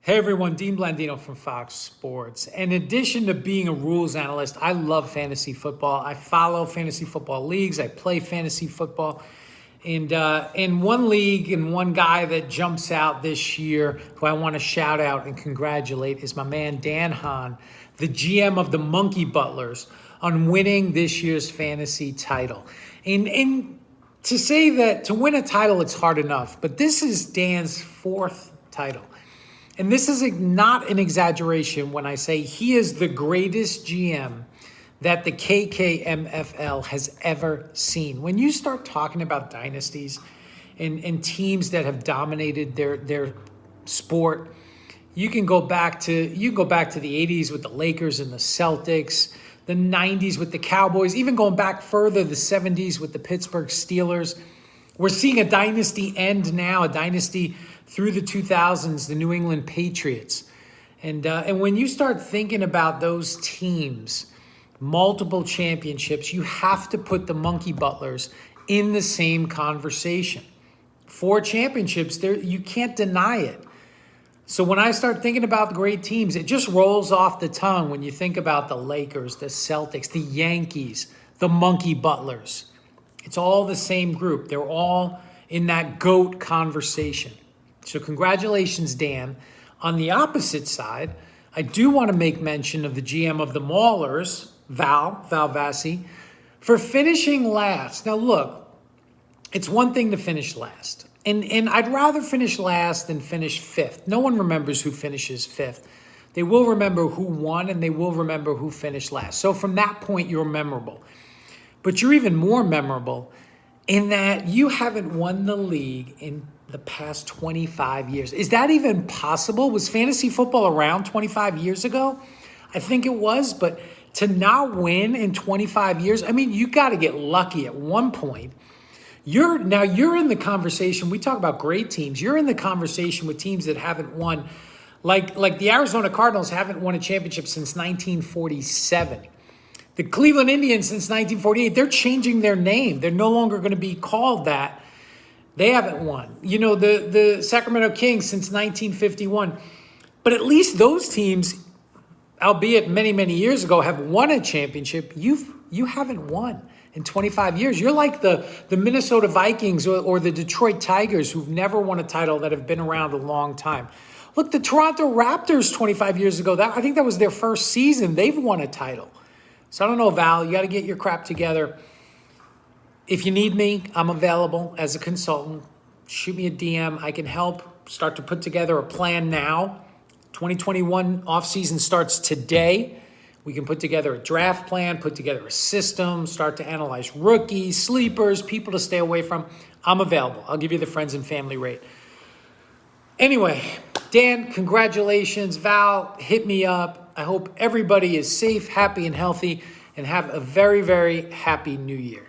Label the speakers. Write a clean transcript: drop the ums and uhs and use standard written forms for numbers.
Speaker 1: Hey everyone, Dean Blandino from Fox Sports. In addition to being a rules analyst, I love fantasy football. I follow fantasy football leagues. I play fantasy football. And in one league, and one guy that jumps out this year who I want to shout out and congratulate is my man Dan Hahn, the GM of the Monkey Butlers, on winning this year's fantasy title. And to say that to win a title, it's hard enough, but this is Dan's fourth title. And this is not an exaggeration when I say he is the greatest GM that the Kkmfl has ever seen. When you start talking about dynasties and teams that have dominated their sport, you can go back to the 80s with the Lakers and the Celtics, the 90s with the Cowboys, even going back further, the 70s with the Pittsburgh Steelers. We're seeing a dynasty end now, a dynasty through the 2000s, the New England Patriots. And when you start thinking about those teams, multiple championships, you have to put the Monkey Butlers in the same conversation. 4 championships, you can't deny it. So when I start thinking about the great teams, it just rolls off the tongue when you think about the Lakers, the Celtics, the Yankees, the Monkey Butlers. It's all the same group. They're all in that GOAT conversation. So congratulations, Dan. On the opposite side, I do want to make mention of the GM of the Maulers, Val Vassi, for finishing last. Now look, it's one thing to finish last. And I'd rather finish last than finish fifth. No one remembers who finishes fifth. They will remember who won, and they will remember who finished last. So from that point, you're memorable. But you're even more memorable in that you haven't won the league in the past 25 years. Is that even possible? Was fantasy football around 25 years ago? I think it was, but to not win in 25 years, I mean, you got to get lucky at one point. You're in the conversation. We talk about great teams. You're in the conversation with teams that haven't won, like the Arizona Cardinals haven't won a championship since 1947. The Cleveland Indians since 1948, they're changing their name. They're no longer going to be called that. They haven't won. You know, the Sacramento Kings since 1951. But at least those teams, albeit many, many years ago, have won a championship. You haven't won in 25 years. You're like the Minnesota Vikings or the Detroit Tigers who've never won a title that have been around a long time. Look, the Toronto Raptors 25 years ago, I think that was their first season. They've won a title. So I don't know, Val, you got to get your crap together. If you need me, I'm available as a consultant. Shoot me a DM. I can help start to put together a plan now. 2021 offseason starts today. We can put together a draft plan, put together a system, start to analyze rookies, sleepers, people to stay away from. I'm available. I'll give you the friends and family rate. Anyway, Dan, congratulations. Val, hit me up. I hope everybody is safe, happy, and healthy, and have a very, very happy new year.